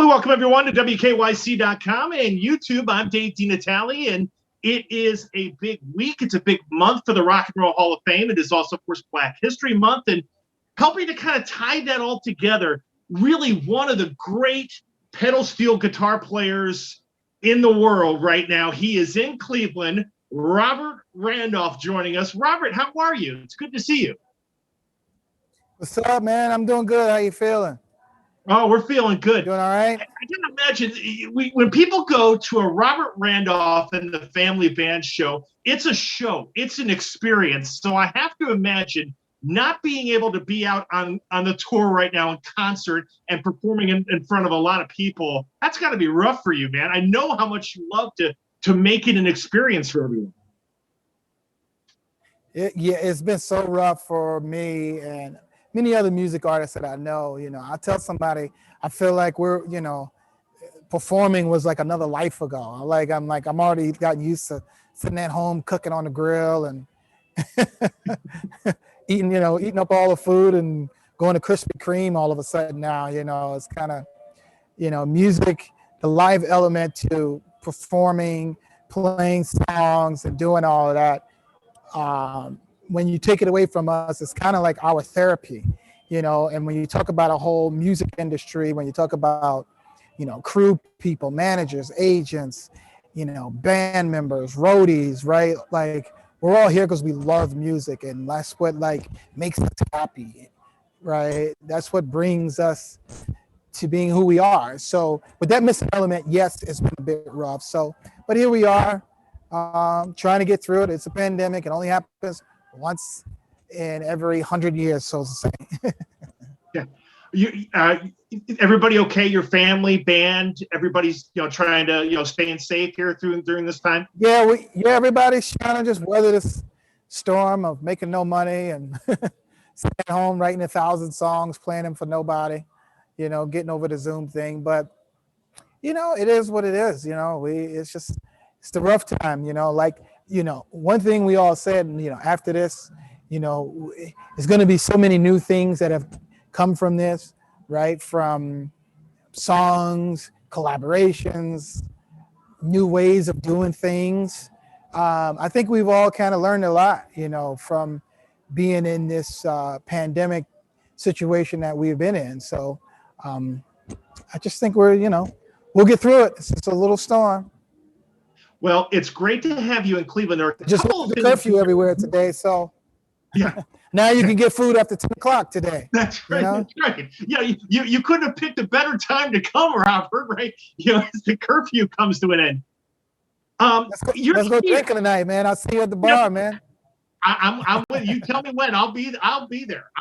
welcome everyone to WKYC.com and YouTube. I'm Dave DeNatale, and it is a big week. It's a big month for the Rock and Roll Hall of Fame. It is also, of course, Black History Month, and helping to kind of tie that all together, really one of the great pedal steel guitar players in the world right now. He is in Cleveland. Robert Randolph joining us. Robert, how are you? It's good to see you. What's up, man? I'm doing good. How you feeling? Oh, we're feeling good. Doing all right? I can imagine when people go to a Robert Randolph and the Family Band show, it's a show. It's an experience. So I have to imagine not being able to be out on the tour right now in concert and performing in front of a lot of people. That's got to be rough for you, man. I know how much you love to make it an experience for everyone. It's been so rough for me and many other music artists that I know. You know, I tell somebody, I feel like we're, performing was like another life ago. I'm already gotten used to sitting at home cooking on the grill and eating up all the food and going to Krispy Kreme all of a sudden now. It's kind of, music, the live element to performing, playing songs and doing all of that. When you take it away from us, it's kind of like our therapy, and when you talk about a whole music industry, when you talk about, crew people, managers, agents, band members, roadies, right? Like we're all here because we love music, and that's what makes us happy, right? That's what brings us to being who we are. So with that missing element, yes, it's been a bit rough. But here we are, trying to get through it. It's a pandemic. It only happens once in every 100 years, so to say. Yeah. Everybody okay? Your family, band, everybody's trying to staying safe here during this time. Yeah, everybody's trying to just weather this storm of making no money and sitting at home writing 1,000 songs, playing them for nobody. Getting over the Zoom thing, but it is what it is. It's the rough time. One thing we all said, after this, there's going to be so many new things that have come from this, right? From songs, collaborations, new ways of doing things. I think we've all kind of learned a lot, from being in this pandemic situation that we've been in. So I just think we'll get through it. It's just a little storm. Well, it's great to have you in Cleveland. There are just the curfew everywhere today, so yeah. Now you can get food after 10 o'clock today. That's right. That's right. Yeah, you couldn't have picked a better time to come, Robert. Right? As the curfew comes to an end. Let's go drinking tonight, man. I'll see you at the bar, man. I'm with you. Tell me when. I'll be there.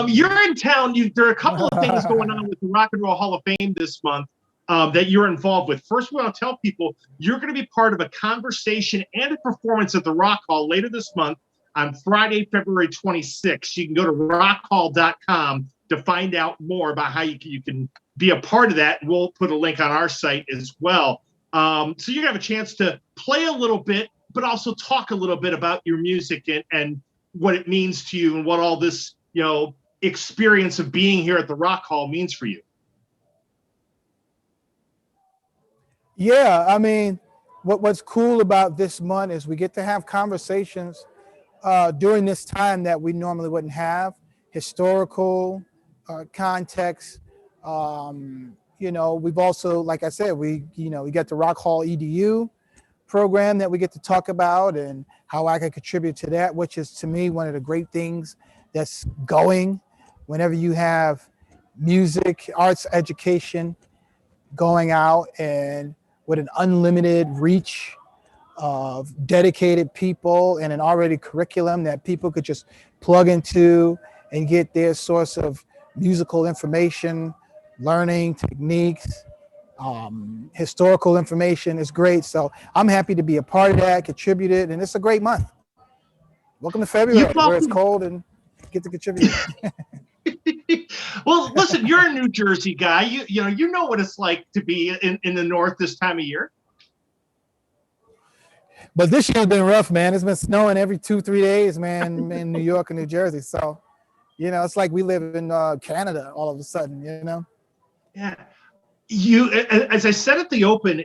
You're in town. There are a couple of things going on with the Rock and Roll Hall of Fame this month that you're involved with. First, we want to tell people you're going to be part of a conversation and a performance at the Rock Hall later this month on Friday, February 26th. You can go to rockhall.com to find out more about how you can be a part of that. We'll put a link on our site as well. So you have a chance to play a little bit, but also talk a little bit about your music and what it means to you and what all this, experience of being here at the Rock Hall means for you. Yeah, I mean, what's cool about this month is we get to have conversations during this time that we normally wouldn't have, historical context. We've also, like I said, we got the Rock Hall EDU program that we get to talk about and how I can contribute to that, which is to me one of the great things that's going whenever you have music, arts education going out and with an unlimited reach of dedicated people and an already curriculum that people could just plug into and get their source of musical information, learning techniques, historical information is great. So I'm happy to be a part of that, contributed, and it's a great month. Welcome to February, where it's cold and get to contribute. Well, listen, you're a New Jersey guy. You know what it's like to be in the North this time of year. But this year's been rough, man. It's been snowing every 2-3 days, man, in New York and New Jersey. So, it's like we live in Canada all of a sudden, Yeah. As I said at the open,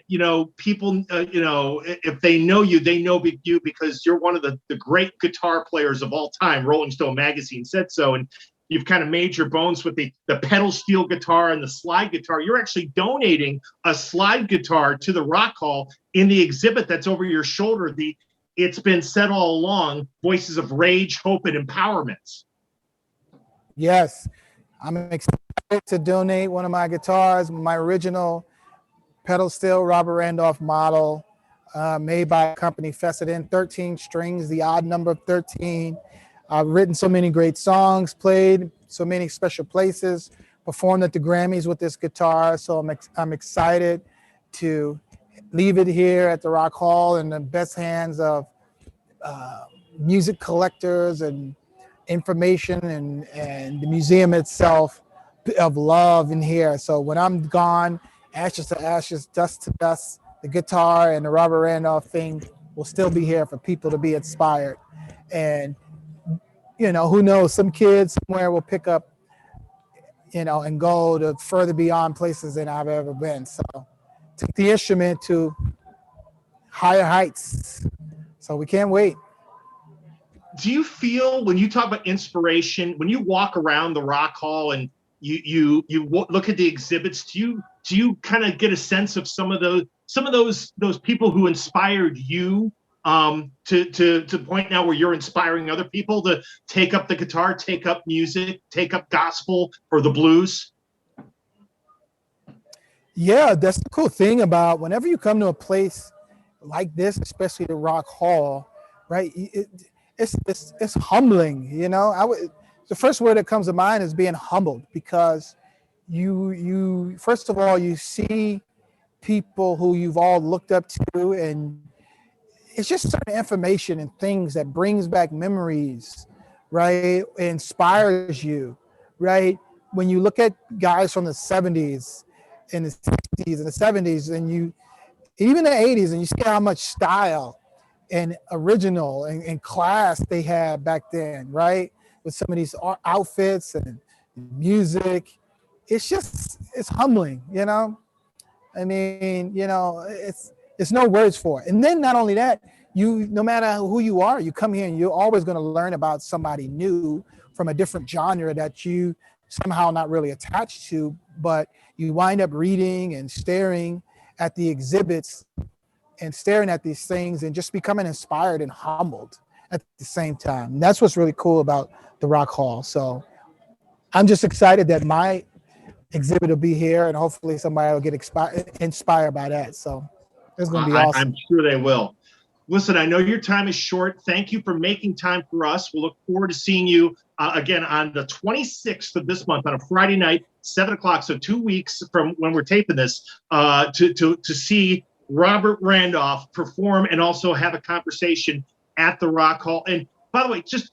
people, if they know you, they know you because you're one of the great guitar players of all time. Rolling Stone magazine said so. And you've kind of made your bones with the pedal steel guitar and the slide guitar. You're actually donating a slide guitar to the Rock Hall in the exhibit that's over your shoulder. It's been said all along, Voices of Rage, Hope, and Empowerment. Yes, I'm excited to donate one of my guitars, my original pedal steel Robert Randolph model, made by a company, Fessenden, 13 strings, the odd number of 13. I've written so many great songs, played so many special places, performed at the Grammys with this guitar. So I'm excited to leave it here at the Rock Hall in the best hands of music collectors and information and the museum itself of love in here. So when I'm gone, ashes to ashes, dust to dust, the guitar and the Robert Randolph thing will still be here for people to be inspired. And, who knows, some kids somewhere will pick up, and go to further beyond places than I've ever been. So take the instrument to higher heights. So we can't wait. Do you feel, when you talk about inspiration, when you walk around the Rock Hall and you look at the exhibits, do you kind of get a sense of some of those people who inspired you to the point now where you're inspiring other people to take up the guitar, take up music, take up gospel or the blues? Yeah, that's the cool thing about whenever you come to a place like this, especially the Rock Hall, right? It's humbling, the first word that comes to mind is being humbled, because you first of all, you see people who you've all looked up to, and it's just certain information and things that brings back memories, right? It inspires you, right? When you look at guys from the 70s and the 60s and the 70s, and even the 80s, and you see how much style and original and class they had back then, right? With some of these outfits and music, it's humbling, I mean, it's no words for it. And then not only that, no matter who you are, you come here and you're always going to learn about somebody new from a different genre that you somehow not really attached to, but you wind up reading and staring at the exhibits and staring at these things and just becoming inspired and humbled at the same time. And that's what's really cool about the Rock Hall. So I'm just excited that my exhibit will be here, and hopefully somebody will get inspired by that. So it's going to be awesome. I'm sure they will. Listen, I know your time is short. Thank you for making time for us. We'll look forward to seeing you again on the 26th of this month on a Friday night, 7 o'clock. So 2 weeks from when we're taping this, to see Robert Randolph perform and also have a conversation at the Rock Hall. And by the way, just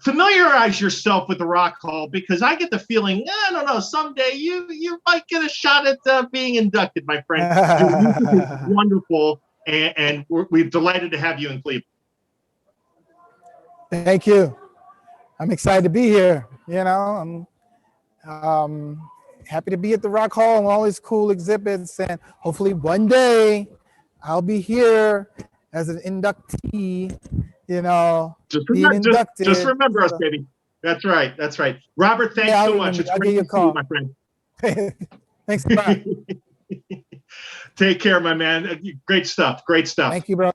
familiarize yourself with the Rock Hall, because I get the feeling, I don't know, someday you might get a shot at being inducted, my friend. Wonderful. And we're delighted to have you in Cleveland. Thank you. I'm excited to be here. I'm happy to be at the Rock Hall and all these cool exhibits. And hopefully one day I'll be here as an inductee, Just remember us, baby. That's right. That's right. Robert, thanks so much. It's great to see you, my friend. Thanks a lot. Take care, my man. Great stuff. Great stuff. Thank you, bro.